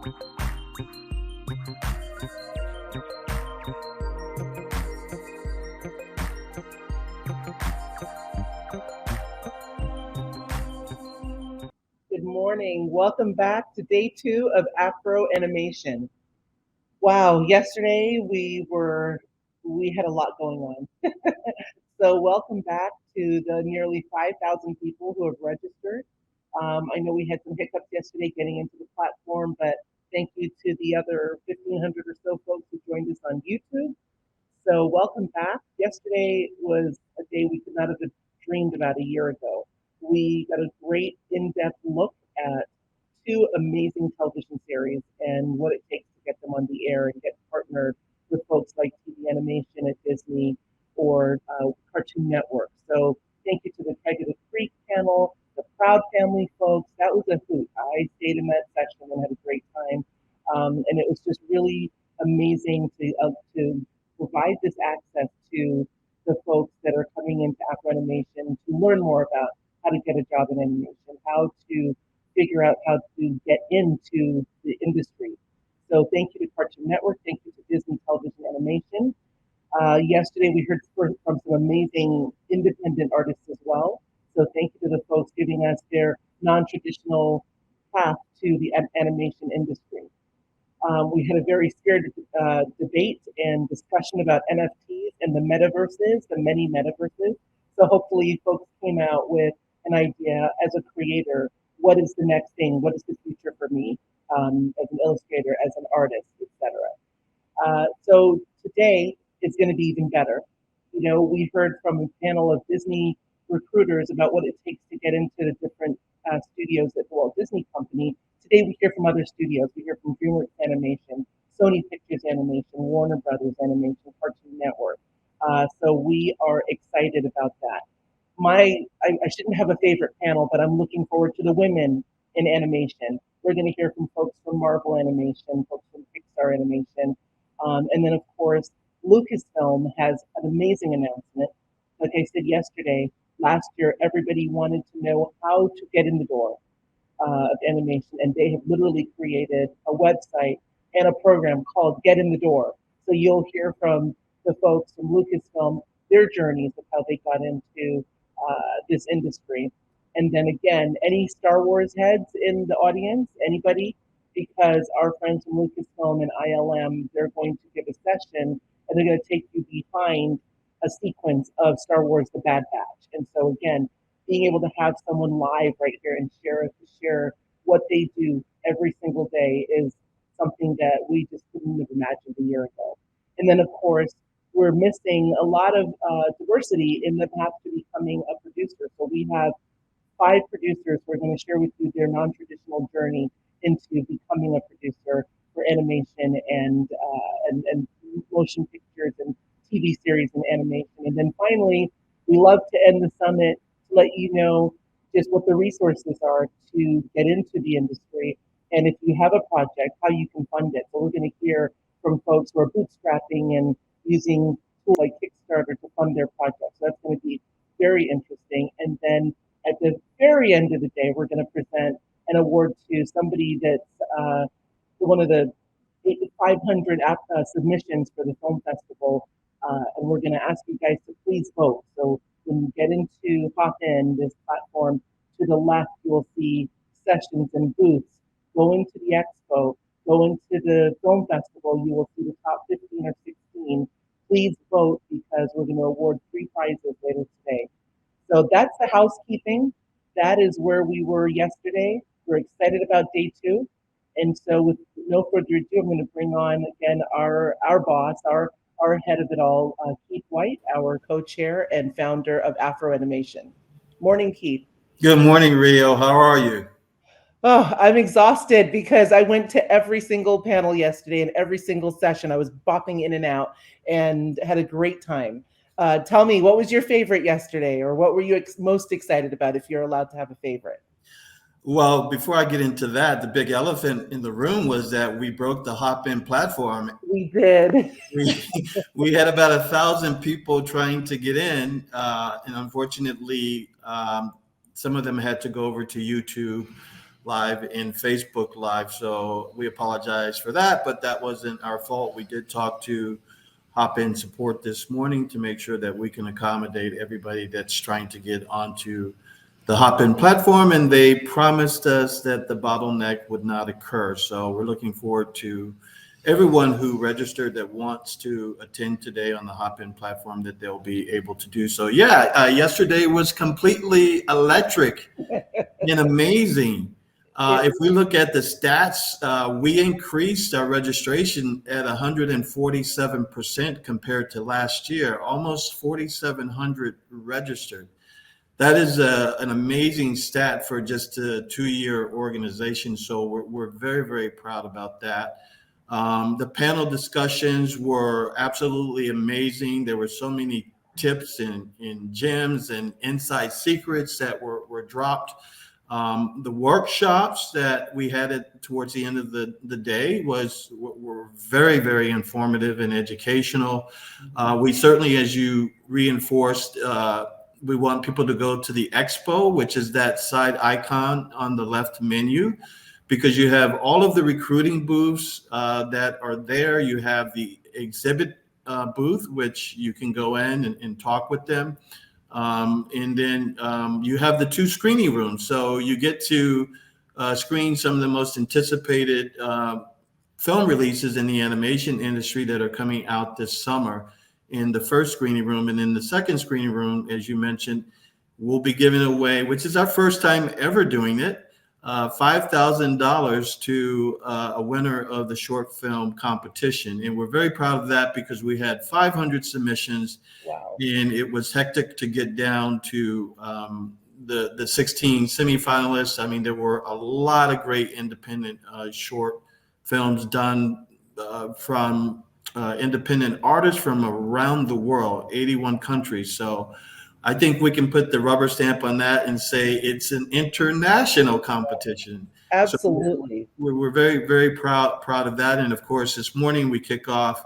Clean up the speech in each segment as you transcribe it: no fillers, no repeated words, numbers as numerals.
Good morning. Welcome back to day 2 of AfroAnimation. Wow, yesterday we had a lot going on. So welcome back to the nearly 5,000 people who have registered. I know we had some hiccups yesterday getting into the platform, but thank you to the other 1,500 or so folks who joined us on YouTube. So welcome back. Yesterday was a day we could not have dreamed about a year ago. We got a great in-depth look at 2 amazing television series and what it takes to get them on the air and get partnered with folks like TV Animation at Disney or Cartoon Network. So thank you to the Tiger the Creek panel, the Proud Family folks. That was a hoot. I stayed in that session and had a great time. And it was just really amazing to provide this access to the folks that are coming into AfroAnimation to learn more about how to get a job in animation, how to figure out how to get into the industry. So thank you to Cartoon Network, thank you to Disney Television Animation. Yesterday we heard from some amazing independent artists as well. So thank you to the folks giving us their non-traditional path to the animation industry. We had a very spirited debate and discussion about NFTs and the metaverses, the many metaverses. So hopefully folks came out with an idea as a creator, what is the next thing? What is the future for me as an illustrator, as an artist, etc. So today is going to be even better. You know, we heard from a panel of Disney recruiters about what it takes to get into the different studios at the Walt Disney Company. Today we hear from other studios. We hear from DreamWorks Animation, Sony Pictures Animation, Warner Brothers Animation, Cartoon Network. So we are excited about that. I shouldn't have a favorite panel, but I'm looking forward to the women in animation. We're going to hear from folks from Marvel Animation, folks from Pixar Animation, and then of course Lucasfilm has an amazing announcement. Like I said yesterday, last year everybody wanted to know how to get in the door of animation, and they have literally created a website and a program called Get in the Door. So you'll hear from the folks from Lucasfilm, their journeys of how they got into this industry. And then again, any Star Wars heads in the audience, anybody, because our friends from Lucasfilm and ILM, they're going to give a session and they're going to take you behind a sequence of Star Wars The Bad Batch. And so again, being able to have someone live right here and share what they do every single day is something that we just couldn't have imagined a year ago. And then of course, we're missing a lot of diversity in the path to becoming a producer. So we have 5 producers who are going to share with you their non-traditional journey into becoming a producer for animation and motion pictures and TV series and animation. And then finally, we love to end the summit to let you know just what the resources are to get into the industry. And if you have a project, how you can fund it. So we're going to hear from folks who are bootstrapping and using tools like Kickstarter to fund their projects. So that's going to be very interesting. And then at the very end of the day, we're going to present an award to somebody that's one of the 500 submissions for the film festival. And we're going to ask you guys to please vote. So when you get into Hop In, this platform, to the left, you will see sessions and booths. Go into the expo, go into the film festival, you will see the top 15 or 16. Please vote because we're going to award 3 prizes later today. So that's the housekeeping. That is where we were yesterday. We're excited about day 2. And so with no further ado, I'm going to bring on again our boss, our head of it all, Keith White, our co-chair and founder of AfroAnimation. Morning, Keith. Good morning, Rio. How are you? Oh, I'm exhausted because I went to every single panel yesterday and every single session. I was bopping in and out and had a great time. Tell me, what was your favorite yesterday, or what were you most excited about, if you're allowed to have a favorite? Well, before I get into that, the big elephant in the room was that we broke the Hop-In platform. We did. We had about 1,000 people trying to get in, and unfortunately, some of them had to go over to YouTube. Live and Facebook Live. So we apologize for that, but that wasn't our fault. We did talk to Hop In Support this morning to make sure that we can accommodate everybody that's trying to get onto the Hop In platform, and they promised us that the bottleneck would not occur. So we're looking forward to everyone who registered that wants to attend today on the Hop In platform, that they'll be able to do so. Yeah, yesterday was completely electric and amazing. It, If we look at the stats, we increased our registration at 147% compared to last year, almost 4,700 registered. That is an amazing stat for just a 2-year organization. So we're very, very proud about that. The panel discussions were absolutely amazing. There were so many tips and gems and inside secrets that were dropped. The workshops that we had towards the end of the day were very, very informative and educational. We certainly, as you reinforced, we want people to go to the expo, which is that side icon on the left menu, because you have all of the recruiting booths that are there. You have the exhibit booth, which you can go in and talk with them. And then you have the 2 screening rooms. So you get to screen some of the most anticipated film releases in the animation industry that are coming out this summer in the first screening room. And in the second screening room, as you mentioned, we'll be giving away, which is our first time ever doing it, $5,000 to a winner of the short film competition. And we're very proud of that because we had 500 submissions. wow. And it was hectic to get down to the 16 semifinalists. I mean, there were a lot of great independent short films done from independent artists from around the world, 81 countries. So I think we can put the rubber stamp on that and say it's an international competition. So Absolutely. we're very, very proud of that. And of course, this morning we kick off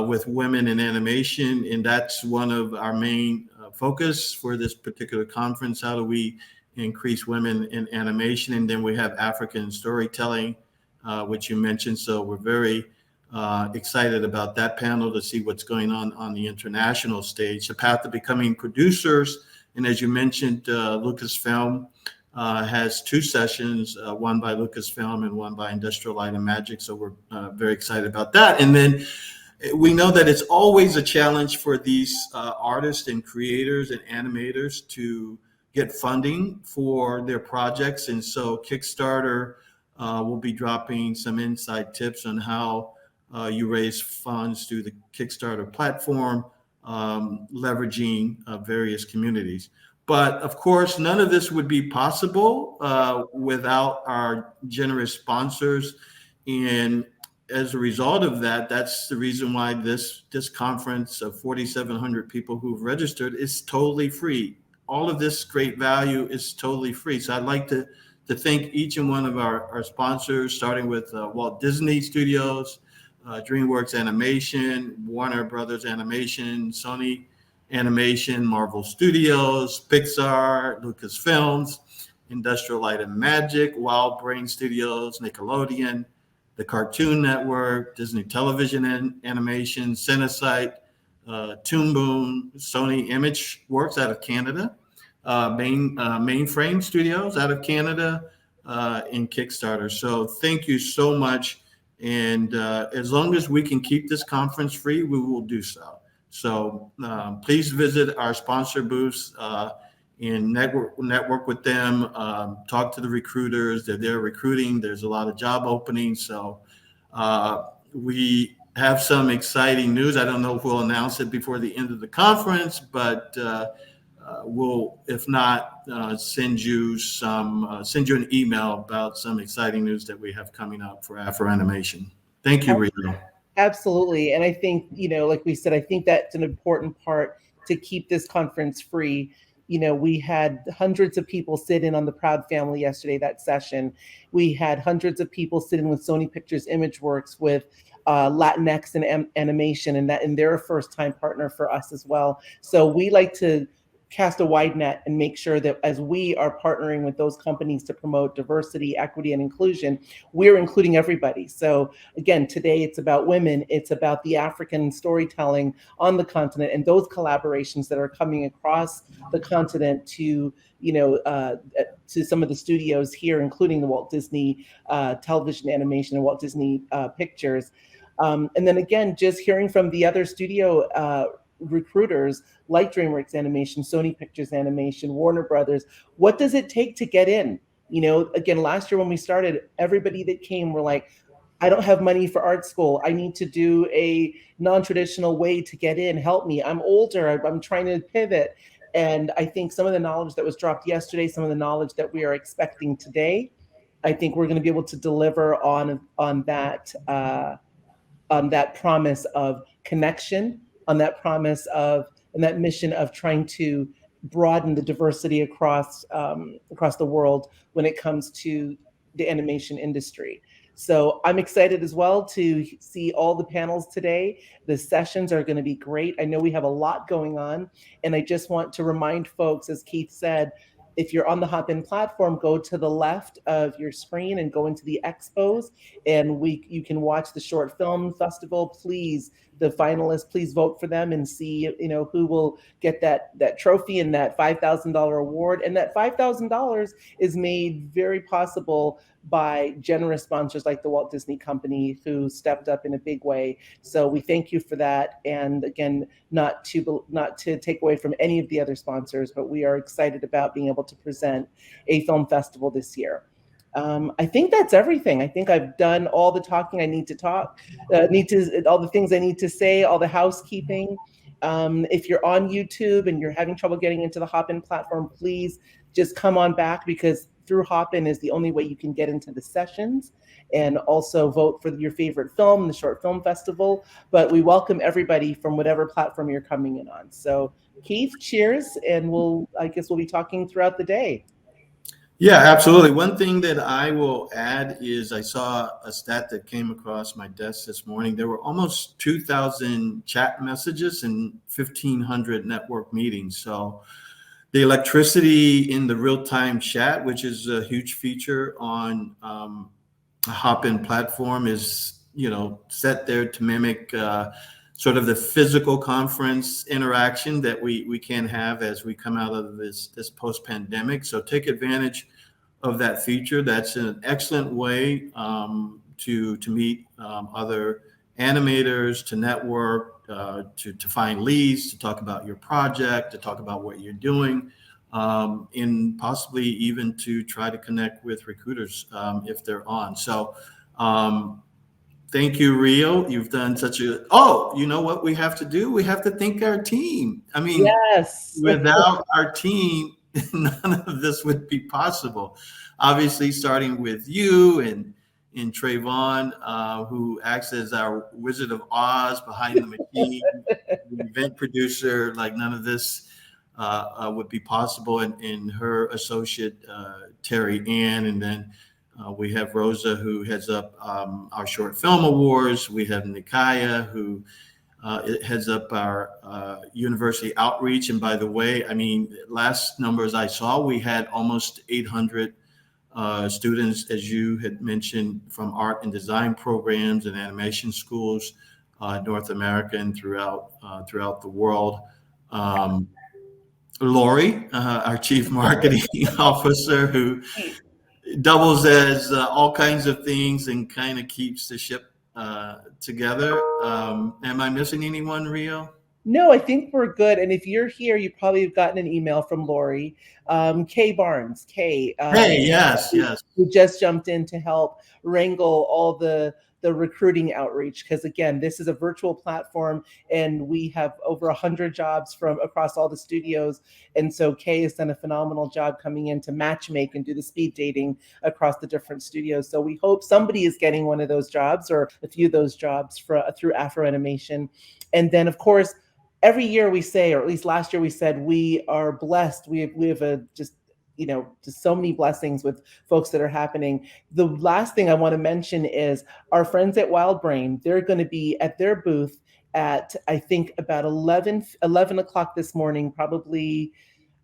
with women in animation, and that's one of our main focus for this particular conference. How do we increase women in animation? And then we have African storytelling, which you mentioned. So we're very excited about that panel to see what's going on the international stage, the path to becoming producers. And as you mentioned, Lucasfilm has 2 sessions, one by Lucasfilm and one by Industrial Light and Magic. So we're very excited about that. And then we know that it's always a challenge for these artists and creators and animators to get funding for their projects. And so Kickstarter will be dropping some inside tips on how you raise funds through the Kickstarter platform, leveraging various communities. But of course, none of this would be possible without our generous sponsors. And as a result of that, that's the reason why this conference of 4,700 people who've registered is totally free. All of this great value is totally free. So I'd like to thank each and one of our sponsors, starting with Walt Disney Studios, DreamWorks Animation, Warner Brothers Animation, Sony Animation, Marvel Studios, Pixar, Lucasfilms, Industrial Light and Magic, Wild Brain Studios, Nickelodeon, the Cartoon Network, Disney Television Animation, Cinesite, Toon Boom, Sony Imageworks out of Canada, Mainframe Studios out of Canada, and Kickstarter. So thank you so much. And as long as we can keep this conference free, we will do so. So please visit our sponsor booths and network with them, talk to the recruiters. They're there recruiting. There's a lot of job openings. So we have some exciting news. I don't know if we'll announce it before the end of the conference, but we'll, if not, send you an email about some exciting news that we have coming up for AfroAnimation. Thank you, Rio. Absolutely. And I think, like we said, I think that's an important part to keep this conference free. We had hundreds of people sit in on the Proud Family yesterday, that session. We had hundreds of people sit in with Sony Pictures Imageworks, with Latinx and animation, and they're a first-time partner for us as well. So we like to cast a wide net and make sure that as we are partnering with those companies to promote diversity, equity, and inclusion, we're including everybody. So again, today it's about women, it's about the African storytelling on the continent and those collaborations that are coming across the continent to, to some of the studios here, including the Walt Disney television animation and Walt Disney Pictures. And then again, just hearing from the other studio recruiters like DreamWorks Animation, Sony Pictures Animation, Warner Brothers. What does it take to get in? Again, last year when we started, everybody that came were like, I don't have money for art school. I need to do a non-traditional way to get in. Help me. I'm older. I'm trying to pivot. And I think some of the knowledge that was dropped yesterday, some of the knowledge that we are expecting today, I think we're going to be able to deliver on that promise of connection, on that promise of and that mission of trying to broaden the diversity across the world when it comes to the animation industry. So I'm excited as well to see all the panels today. The sessions are going to be great. I know we have a lot going on, and I just want to remind folks, as Keith said, if you're on the Hopin platform, go to the left of your screen and go into the expos, and you can watch the short film festival. Please, the finalists, please vote for them and see who will get that trophy and that $5,000 award. And that $5,000 is made very possible by generous sponsors like the Walt Disney Company, who stepped up in a big way. So we thank you for that. And again, not to take away from any of the other sponsors, but we are excited about being able to present a film festival this year. I think that's everything. I think I've done all the talking I need to talk, all the things I need to say, all the housekeeping. If you're on YouTube and you're having trouble getting into the Hopin platform, please just come on back, because through Hopin is the only way you can get into the sessions, and also vote for your favorite film, the Short Film Festival. But we welcome everybody from whatever platform you're coming in on. So Keith, cheers, and I guess we'll be talking throughout the day. Yeah, absolutely. One thing that I will add is I saw a stat that came across my desk this morning. There were almost 2,000 chat messages and 1,500 network meetings. So the electricity in the real-time chat, which is a huge feature on a Hopin platform, is set there to mimic sort of the physical conference interaction that we can have as we come out of this post-pandemic. So take advantage of that feature. That's an excellent way to meet other animators, to network, to find leads, to talk about your project, to talk about what you're doing, and possibly even to try to connect with recruiters if they're on. So thank you, Rio. You've done you know what we have to do? We have to thank our team. I mean, yes. Without our team, none of this would be possible. Obviously, starting with you and Trayvon, who acts as our Wizard of Oz behind the machine, the event producer. Like, none of this would be possible. And her associate, Terry Ann, and then we have Rosa, who heads up our short film awards. We have Nikaya, who heads up our university outreach. And by the way, I mean, last numbers I saw, we had almost 800 students, as you had mentioned, from art and design programs and animation schools, North America and throughout the world. Lori, our chief marketing officer, who doubles as all kinds of things and kind of keeps the ship together. Am I missing anyone, Rio? No, I think we're good. And if you're here, you probably have gotten an email from Lori, Kay Barnes. Kay, Hey, yes. who just jumped in to help wrangle all the recruiting outreach, because again, this is a virtual platform and we have over 100 jobs from across all the studios, and so Kay has done a phenomenal job coming in to matchmake and do the speed dating across the different studios. So we hope somebody is getting one of those jobs or a few of those jobs through AfroAnimation. And then of course, every year we say, or at least last year we said, we are blessed. We have just so many blessings with folks that are happening. The last thing I want to mention is our friends at Wild Brain. They're going to be at their booth at, I think, about 11 o'clock this morning, probably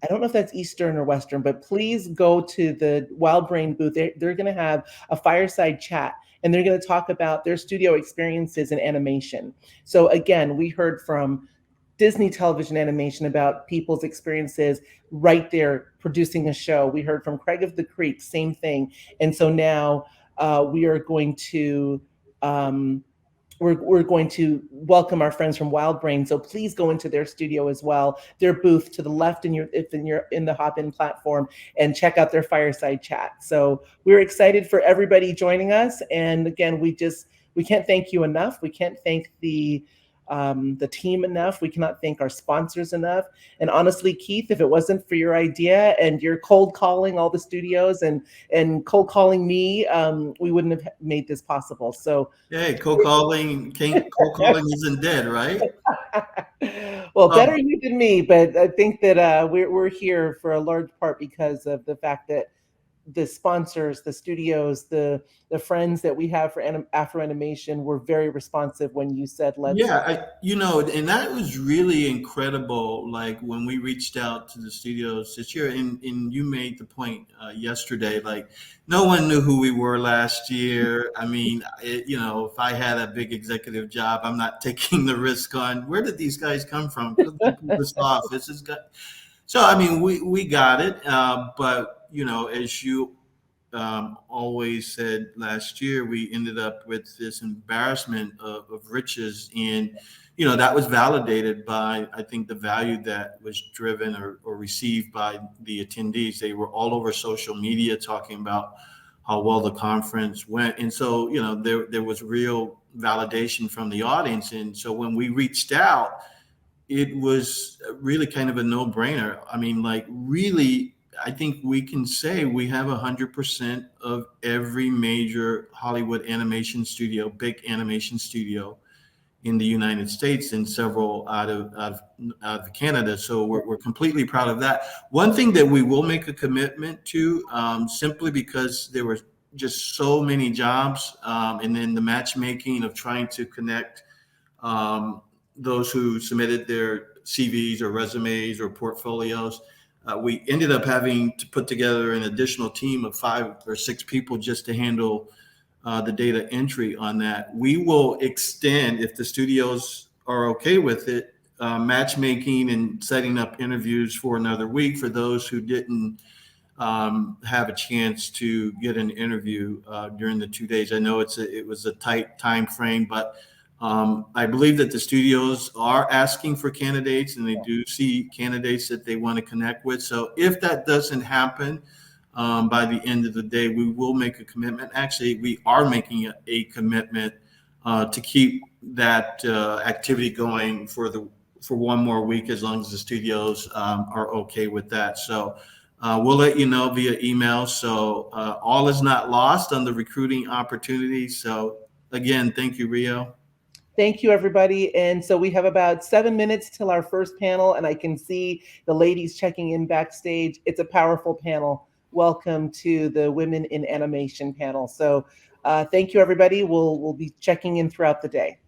I don't know if that's Eastern or Western, but please go to the Wild Brain booth. They're going to have a fireside chat and they're going to talk about their studio experiences in animation. So, again, we heard from Disney television animation about people's experiences right there producing a show. We heard from Craig of the Creek, same thing. And so now we are going to um, we're going to welcome our friends from Wild Brain. So please go into their studio as well, their booth to the left in your if in your in the Hop In platform, and check out their fireside chat. So we're excited for everybody joining us. And again, we can't thank you enough. We can't thank the team enough. We cannot thank our sponsors enough. And honestly, Keith, if it wasn't for your idea and your cold calling all the studios and cold calling me, we wouldn't have made this possible. So Hey, cold calling isn't dead, right? well, better Um, you than me, but I think that we're here for a large part because of the fact that the sponsors, the studios, the friends that we have for Afro Animation were very responsive when you said let's. Yeah, and that was really incredible. Like when we reached out to the studios this year, and you made the point yesterday. Like no one knew who we were last year. I mean, if I had a big executive job, I'm not taking the risk on where did these guys come from? Who pulled this off? This is good. So I mean, we got it. But as you always said last year, we ended up with this embarrassment of riches. And, that was validated by, I think, the value that was driven or received by the attendees. They were all over social media talking about how well the conference went. And so, there was real validation from the audience. And so when we reached out, it was really kind of a no brainer. I mean, like, really, I think we can say we have 100% of every major Hollywood animation studio, big animation studio in the United States and several out of Canada. So we're completely proud of that. One thing that we will make a commitment to, simply because there were just so many jobs, and then the matchmaking of trying to connect um, those who submitted their CVs or resumes or portfolios. We ended up having to put together an additional team of 5 or 6 people just to handle the data entry on that. We will extend, if the studios are okay with it, matchmaking and setting up interviews for another week for those who didn't have a chance to get an interview during the 2 days. I know it was a tight time frame, but I believe that the studios are asking for candidates, and they do see candidates that they want to connect with. So if that doesn't happen by the end of the day, we will make a commitment. Actually, we are making a commitment to keep that activity going for one more week, as long as the studios are okay with that. So we'll let you know via email. So all is not lost on the recruiting opportunity. So again, thank you, Rio. Thank you, everybody. And so we have about 7 minutes till our first panel, and I can see the ladies checking in backstage. It's a powerful panel. Welcome to the Women in Animation panel. So thank you, everybody. We'll be checking in throughout the day.